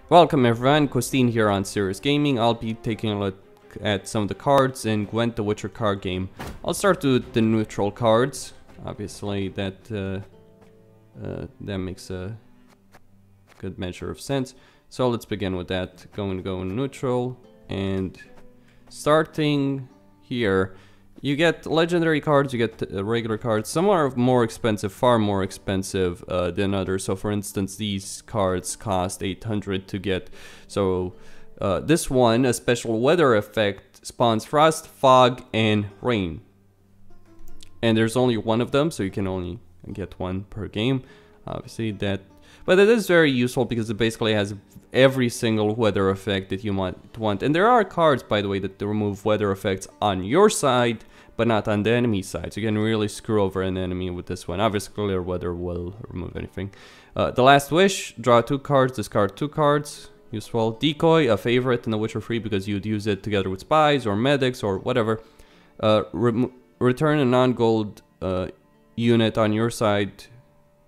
Welcome everyone, Costin here on Serious Gaming. I'll be taking a look at some of the cards in Gwent, the Witcher card game. I'll start with the neutral cards. Obviously that makes a good measure of sense. So let's begin with that. Go neutral, and starting here, you get legendary cards, you get regular cards. Some are more expensive, far more expensive than others. So for instance, these cards cost 800 to get. So this one, a special weather effect, spawns frost, fog, and rain. And there's only one of them, so you can only get one per game. Obviously that, but it is very useful because it basically has every single weather effect that you might want. And there are cards, by the way, that remove weather effects on your side, but not on the enemy side. So you can really screw over an enemy with this one. Obviously, clear weather will remove anything. The Last Wish, draw 2 cards, discard 2 cards. Useful. Decoy, a favorite in The Witcher 3 because you'd use it together with spies or medics or whatever. Return a non-gold unit on your side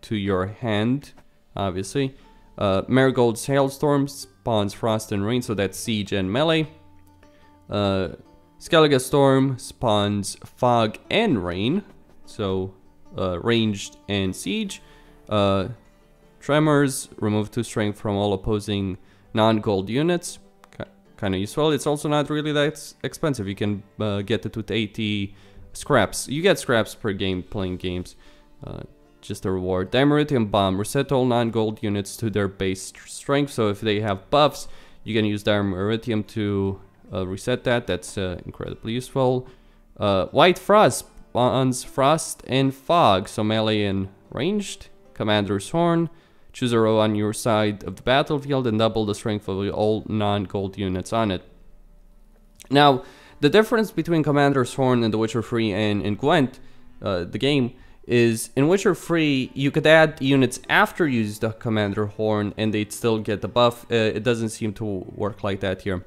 to your hand, obviously. Marigold's Hailstorm spawns frost and rain, so that's siege and melee. Skellige Storm spawns fog and rain, so ranged and siege. Tremors, remove 2 strength from all opposing non-gold units. Kind of useful. It's also not really that expensive. You can get it with 80 scraps. You get scraps per game playing games. Just a reward. Dimeritium Bomb. Reset all non-gold units to their base strength. So if they have buffs, you can use Dimeritium to reset that. That's incredibly useful. White Frost spawns frost and fog. So melee and ranged. Commander's Horn. Choose a row on your side of the battlefield and double the strength of all non-gold units on it. Now, the difference between Commander's Horn and The Witcher 3 and in Gwent, the game, is in Witcher 3, you could add units after you use the Commander Horn and they'd still get the buff. It doesn't seem to work like that here.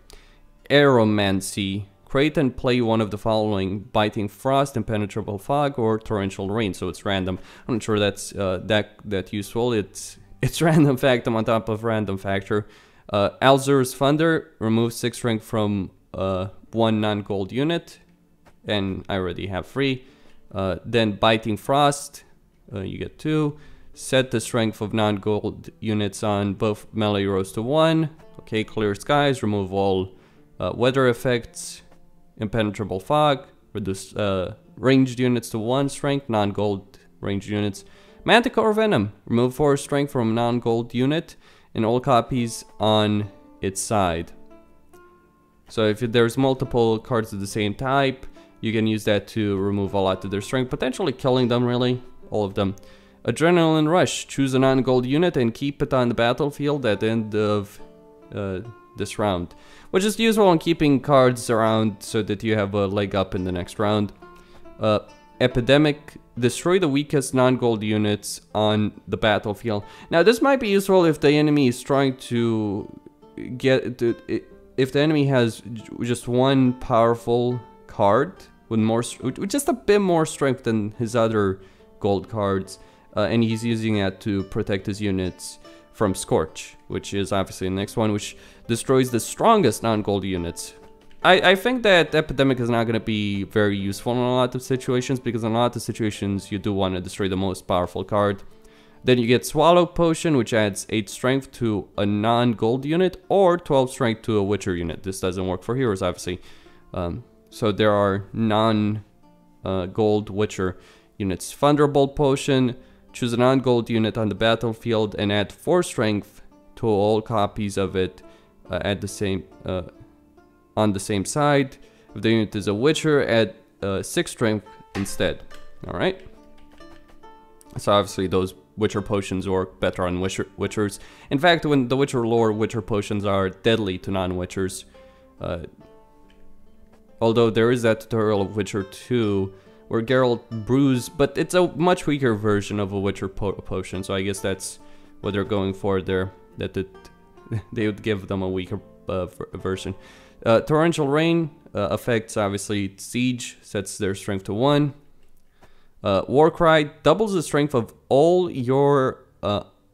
Aeromancy. Create and play one of the following: Biting Frost, Impenetrable Fog, or Torrential Rain. So it's random. I'm not sure that's that useful. It's random factum on top of random factor. Alzur's Thunder. Remove 6 strength from 1 non-gold unit. And I already have 3. Then Biting Frost, you get 2. Set the strength of non-gold units on both melee rows to 1. Okay, Clear Skies, remove all weather effects. Impenetrable Fog, reduce ranged units to 1 strength, non-gold ranged units. Manticore Venom, remove 4 strength from non-gold unit and all copies on its side. So if there's multiple cards of the same type, you can use that to remove a lot of their strength, potentially killing them, really, all of them. Adrenaline Rush, choose a non-gold unit and keep it on the battlefield at the end of this round, which is useful in keeping cards around so that you have a leg up in the next round. Epidemic, destroy the weakest non-gold units on the battlefield. Now this might be useful if the enemy is trying to get if the enemy has just one powerful card with just a bit more strength than his other gold cards, and he's using that to protect his units from Scorch, which is obviously the next one, which destroys the strongest non-gold units. I think that Epidemic is not going to be very useful in a lot of situations, because in a lot of situations you do want to destroy the most powerful card. Then you get Swallow Potion, which adds 8 strength to a non-gold unit or 12 strength to a Witcher unit. This doesn't work for heroes, obviously. So there are non-gold Witcher units. Thunderbolt Potion, choose a non-gold unit on the battlefield and add 4 strength to all copies of it at the same on the same side. If the unit is a Witcher, add 6 strength instead. All right. So obviously those Witcher potions work better on Witchers. In fact, when the Witcher lore, Witcher potions are deadly to non-Witchers. Although there is that tutorial of Witcher 2 where Geralt brews, but it's a much weaker version of a Witcher potion, so I guess that's what they're going for there, that they would give them a weaker version. Torrential Rain affects, obviously, Siege, sets their strength to 1. Warcry doubles the strength of all your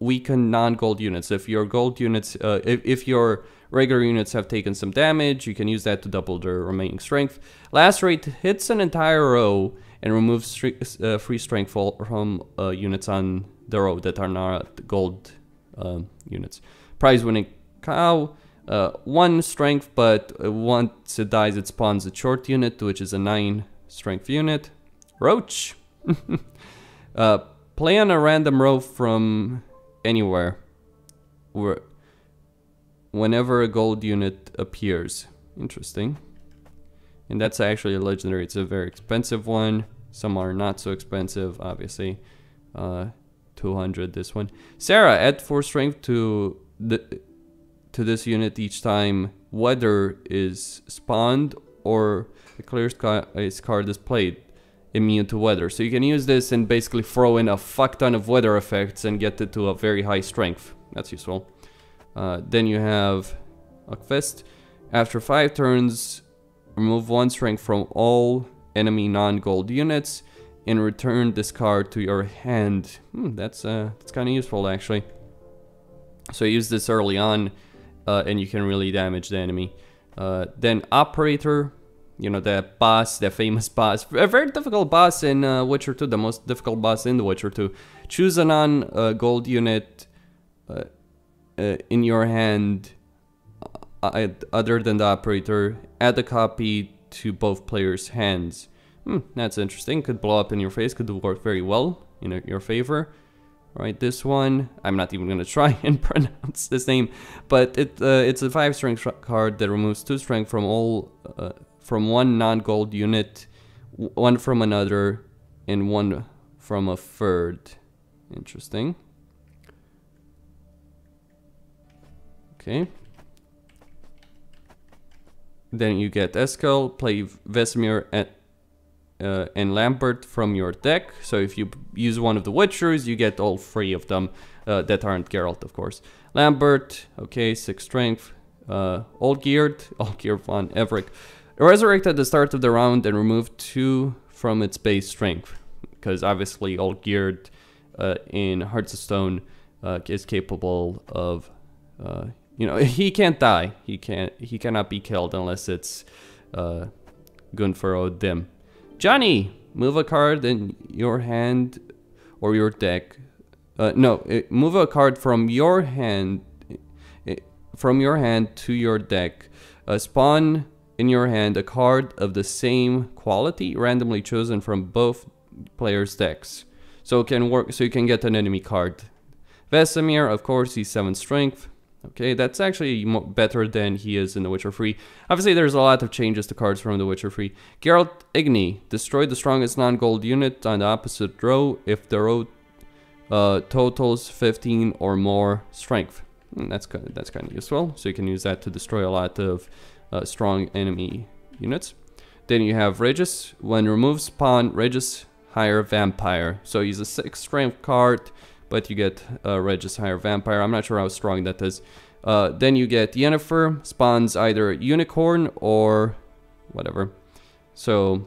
weaken non-gold units. If your gold units, if your regular units have taken some damage, you can use that to double their remaining strength. Lacerate hits an entire row and removes free strength from units on the row that are not gold units. Prize winning cow, 1 strength, but once it dies, it spawns a short unit, which is a 9 strength unit. Roach. Play on a random row from anywhere, whenever a gold unit appears. Interesting. And that's actually a legendary. It's a very expensive one. Some are not so expensive, obviously. 200 this one. Sarah, add 4 strength to this unit each time weather is spawned or a clear card is played. Immune to weather. So you can use this and basically throw in a fuck ton of weather effects and get it to a very high strength. That's useful. Then you have Uckfist. After 5 turns, remove 1 strength from all enemy non-gold units and return this card to your hand. That's kind of useful actually. So use this early on and you can really damage the enemy. Then Operator. You know, the boss, the famous boss. A very difficult boss in Witcher 2, the most difficult boss in The Witcher 2. Choose a non-gold unit in your hand other than the operator. Add a copy to both players' hands. That's interesting. Could blow up in your face. Could work very well in your favor. Alright, this one. I'm not even going to try and pronounce this name. But it's a 5 strength card that removes 2 strength from all... from 1 non-gold unit, 1 from another, and 1 from a third. Interesting. Okay. Then you get Eskel, play Vesemir and Lambert from your deck. So if you use one of the Witchers, you get all 3 of them that aren't Geralt, of course. Lambert, okay, 6 strength. Olgierd von Everick. Resurrect at the start of the round and remove 2 from its base strength. Because obviously Olgierd in Hearts of Stone is capable of, you know, he can't die. He cannot be killed unless it's Gunfaro Dim. Johnny, move a card in your hand or your deck. Move a card from your hand to your deck. Spawn in your hand a card of the same quality randomly chosen from both players' decks. So it can work, so you can get an enemy card. Vesemir, of course, he's 7 strength. Okay, that's actually better than he is in The Witcher 3. Obviously, there's a lot of changes to cards from The Witcher 3. Geralt Igni, destroy the strongest non-gold unit on the opposite row if the row totals 15 or more strength. That's kind of useful. So you can use that to destroy a lot of strong enemy units. Then you have Regis. When removed, spawn Regis Higher Vampire. So he's a 6 strength card, but you get Regis Higher Vampire. I'm not sure how strong that is. Then you get Yennefer. Spawns either Unicorn or whatever. So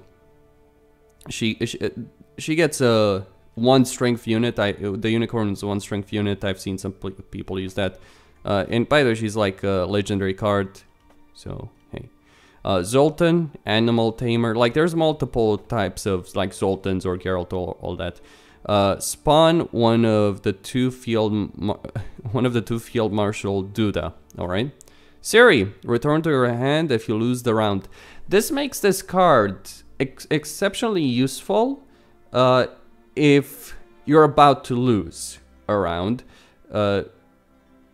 she gets a 1 strength unit. The Unicorn is a 1 strength unit. I've seen some people use that. And by the way, she's like a legendary card. So, hey. Zoltan, Animal Tamer. Like, there's multiple types of, like, Zoltans or Geralt or all that. Spawn one of the 2 field marshal Duda. Alright. Siri, return to your hand if you lose the round. This makes this card exceptionally useful if you're about to lose a round.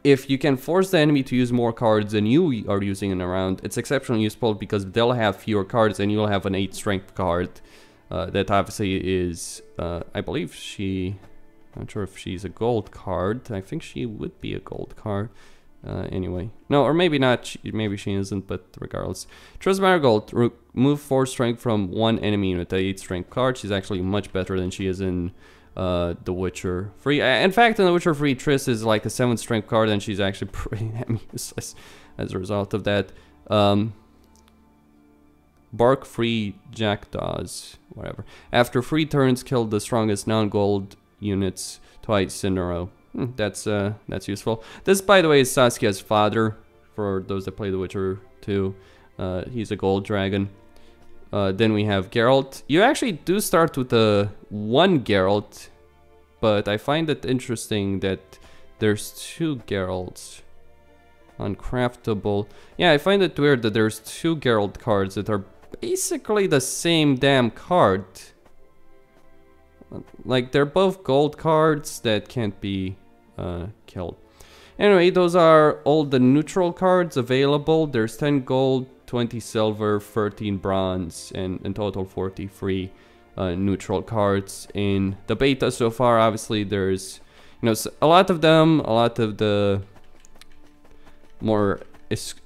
If you can force the enemy to use more cards than you are using in a round, it's exceptionally useful because they'll have fewer cards and you'll have an 8 strength card. That obviously is, I believe I'm not sure if she's a gold card. I think she would be a gold card. Anyway. No, or maybe not. Maybe she isn't, but regardless. Triss Marigold, remove 4 strength from 1 enemy unit, an 8 strength card. She's actually much better than she is in The Witcher 3. In fact, in The Witcher 3, Triss is like a 7 strength card, and she's actually pretty damn useless as a result of that. Bark free jackdaws, whatever. After 3 turns, kill the strongest non-gold units twice in a row. That's useful. This, by the way, is Saskia's father, for those that play The Witcher 2. He's a gold dragon. Then we have Geralt. You actually do start with the one Geralt, but I find it interesting that there's two Geralts. Uncraftable. Yeah, I find it weird that there's two Geralt cards that are basically the same damn card. Like, they're both gold cards that can't be killed. Anyway, those are all the neutral cards available. There's 10 gold, 20 silver, 13 bronze, and in total 43 neutral cards in the beta so far. Obviously, there's, you know, a lot of them. A lot of the more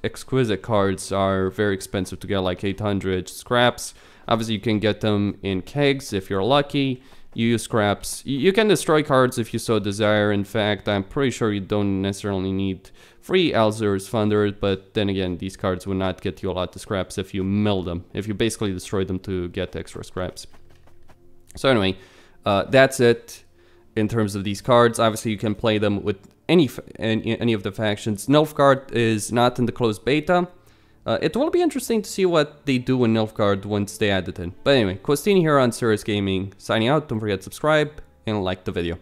exquisite cards are very expensive to get, like 800 scraps. Obviously, you can get them in kegs if you're lucky. You use scraps. You can destroy cards if you so desire. In fact, I'm pretty sure you don't necessarily need free Alzur's Thunder, but then again, these cards will not get you a lot of scraps if you mill them, if you basically destroy them to get extra scraps. So anyway, that's it in terms of these cards. Obviously, you can play them with any of the factions. Nilfgaard is not in the closed beta. It will be interesting to see what they do in Nilfgaard once they add it in. But anyway, Costin here on Serious Gaming, signing out. Don't forget to subscribe and like the video.